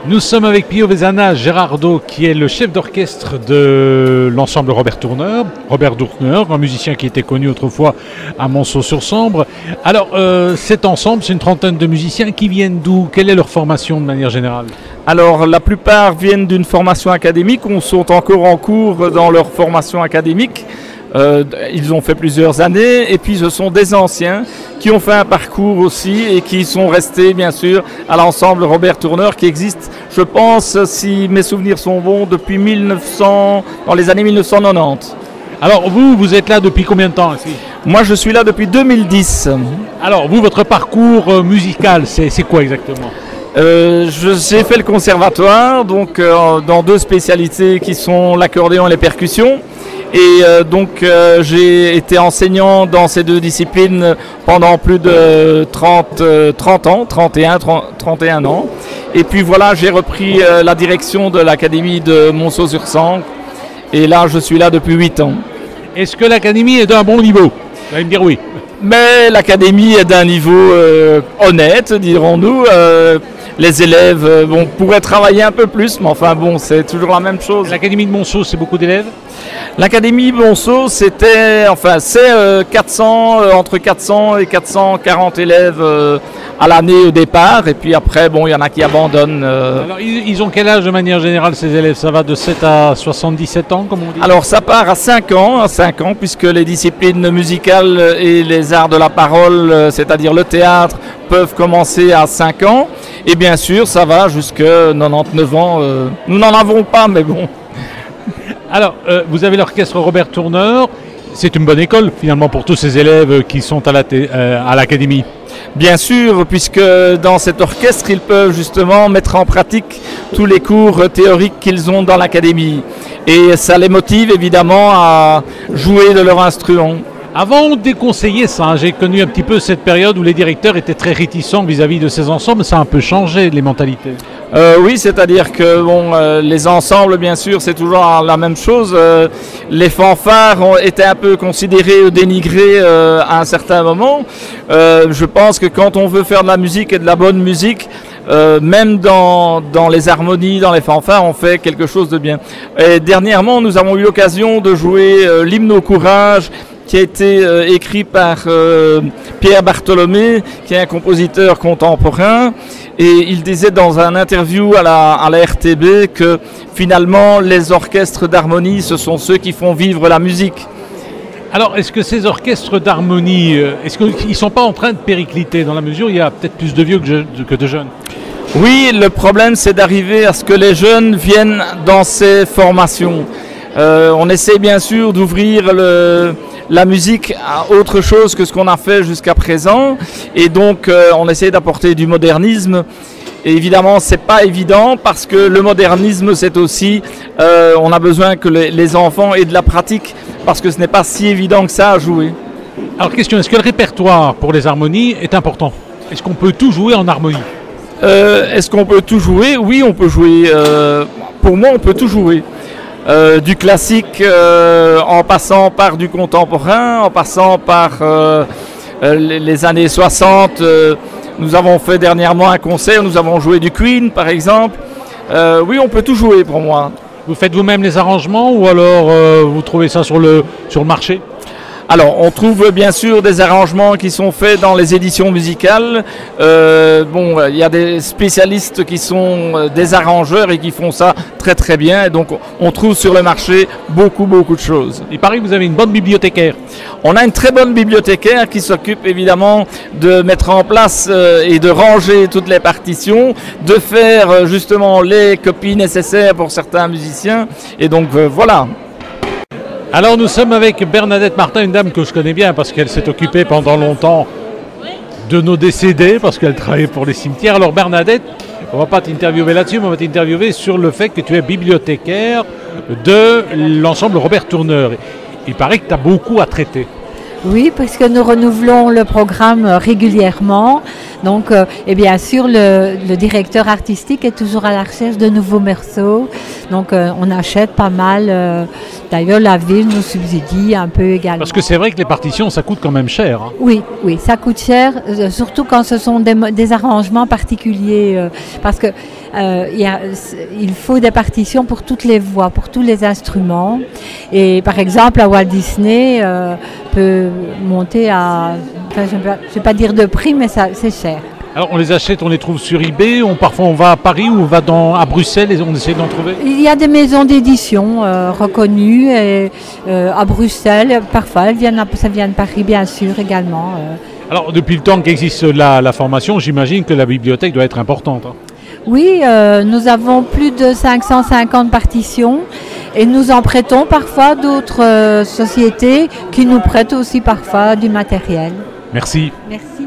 Nous sommes avec Pio Vezana Gerardo, qui est le chef d'orchestre de l'ensemble Robert Tourneur, un musicien qui était connu autrefois à Monceau-sur-Sambre. Alors, cet ensemble, c'est une trentaine de musiciens qui viennent d'où? Quelle est leur formation de manière générale? Alors, la plupart viennent d'une formation académique, ou sont encore en cours dans leur formation académique. Ils ont fait plusieurs années, et puis ce sont des anciens qui ont fait un parcours aussi et qui sont restés bien sûr à l'ensemble Robert Tourneur, qui existe, je pense, si mes souvenirs sont bons, depuis dans les années 1990. Alors vous êtes là depuis combien de temps ici? Moi je suis là depuis 2010. Alors vous, votre parcours musical, c'est quoi exactement? J'ai fait le conservatoire, donc dans deux spécialités qui sont l'accordéon et les percussions. Et donc j'ai été enseignant dans ces deux disciplines pendant plus de 31 ans. Et puis voilà, j'ai repris la direction de l'académie de Monceau-sur-Sambre. Et là, je suis là depuis 8 ans. Est-ce que l'académie est d'un bon niveau? Vous allez me dire oui. Mais l'académie est d'un niveau honnête, dirons-nous. Les élèves pourraient travailler un peu plus, mais enfin bon, c'est toujours la même chose. L'académie de Monceau, c'est beaucoup d'élèves? L'académie Monceau, c'est 400, entre 400 et 440 élèves à l'année au départ, et puis après, bon, il y en a qui abandonnent. Alors, ils ont quel âge de manière générale, ces élèves? Ça va de 7 à 77 ans, comme on dit? Alors, ça part à 5 ans, puisque les disciplines musicales et les arts de la parole, c'est-à-dire le théâtre, peuvent commencer à 5 ans, et bien sûr, ça va jusqu'à 99 ans. Nous n'en avons pas, mais bon. Alors, vous avez l'orchestre Robert Tourneur. C'est une bonne école, finalement, pour tous ces élèves qui sont à l'académie. Bien sûr, puisque dans cet orchestre, ils peuvent justement mettre en pratique tous les cours théoriques qu'ils ont dans l'académie. Et ça les motive évidemment à jouer de leur instrument. Avant, on déconseillait ça. J'ai connu un petit peu cette période où les directeurs étaient très réticents vis-à-vis de ces ensembles. Ça a un peu changé, les mentalités. Oui, c'est-à-dire que les ensembles, bien sûr, c'est toujours la même chose. Les fanfares ont été un peu considérés ou dénigrés à un certain moment. Je pense que quand on veut faire de la musique et de la bonne musique, même dans les harmonies, dans les fanfares, on fait quelque chose de bien. Et dernièrement, nous avons eu l'occasion de jouer l'hymne au courage, qui a été écrit par Pierre Bartholomé, qui est un compositeur contemporain. Et il disait dans un interview à la RTB que finalement les orchestres d'harmonie, ce sont ceux qui font vivre la musique. Alors, est-ce que ces orchestres d'harmonie, est-ce qu'ils ne sont pas en train de péricliter dans la mesure où il y a peut-être plus de vieux que de jeunes? Oui, le problème c'est d'arriver à ce que les jeunes viennent dans ces formations. On essaie bien sûr d'ouvrir la musique à autre chose que ce qu'on a fait jusqu'à présent, et donc on essaie d'apporter du modernisme. Et évidemment, c'est pas évident parce que le modernisme, c'est aussi, on a besoin que les enfants aient de la pratique, parce que ce n'est pas si évident que ça à jouer. Alors question, est-ce que le répertoire pour les harmonies est important? Est-ce qu'on peut tout jouer en harmonie? Est-ce qu'on peut tout jouer? Oui, on peut jouer. Pour moi, on peut tout jouer. Du classique en passant par du contemporain, en passant par les années 60. Nous avons fait dernièrement un concert, nous avons joué du Queen par exemple. Oui, on peut tout jouer pour moi. Vous faites vous-même les arrangements ou alors vous trouvez ça sur le marché? Alors, on trouve bien sûr des arrangements qui sont faits dans les éditions musicales. Il y a des spécialistes qui sont des arrangeurs et qui font ça très très bien. Et donc, on trouve sur le marché beaucoup de choses. Il paraît que vous avez une bonne bibliothécaire. On a une très bonne bibliothécaire qui s'occupe évidemment de mettre en place et de ranger toutes les partitions, de faire justement les copies nécessaires pour certains musiciens. Et donc, voilà. Alors nous sommes avec Bernadette Martin, une dame que je connais bien parce qu'elle s'est occupée pendant longtemps de nos décédés, parce qu'elle travaillait pour les cimetières. Alors Bernadette, on ne va pas t'interviewer là-dessus, mais on va t'interviewer sur le fait que tu es bibliothécaire de l'ensemble Robert Tourneur. Il paraît que tu as beaucoup à traiter. Oui, parce que nous renouvelons le programme régulièrement. Donc, et bien sûr, le directeur artistique est toujours à la recherche de nouveaux morceaux. Donc, on achète pas mal. D'ailleurs, la ville nous subsidie un peu également. Parce que c'est vrai que les partitions, ça coûte quand même cher. Hein. Oui, ça coûte cher, surtout quand ce sont des arrangements particuliers. Parce que il faut des partitions pour toutes les voix, pour tous les instruments. Et par exemple, la Walt Disney peut monter à, enfin, je ne vais pas dire de prix, mais c'est cher. Alors on les achète, on les trouve sur eBay, parfois on va à Paris ou on va à Bruxelles et on essaie d'en trouver? Il y a des maisons d'édition reconnues et, à Bruxelles, parfois ça vient de Paris bien sûr également. Alors depuis le temps qu'existe la formation, j'imagine que la bibliothèque doit être importante. Hein. Oui, nous avons plus de 550 partitions et nous en prêtons parfois d'autres sociétés qui nous prêtent aussi parfois du matériel. Merci. Merci.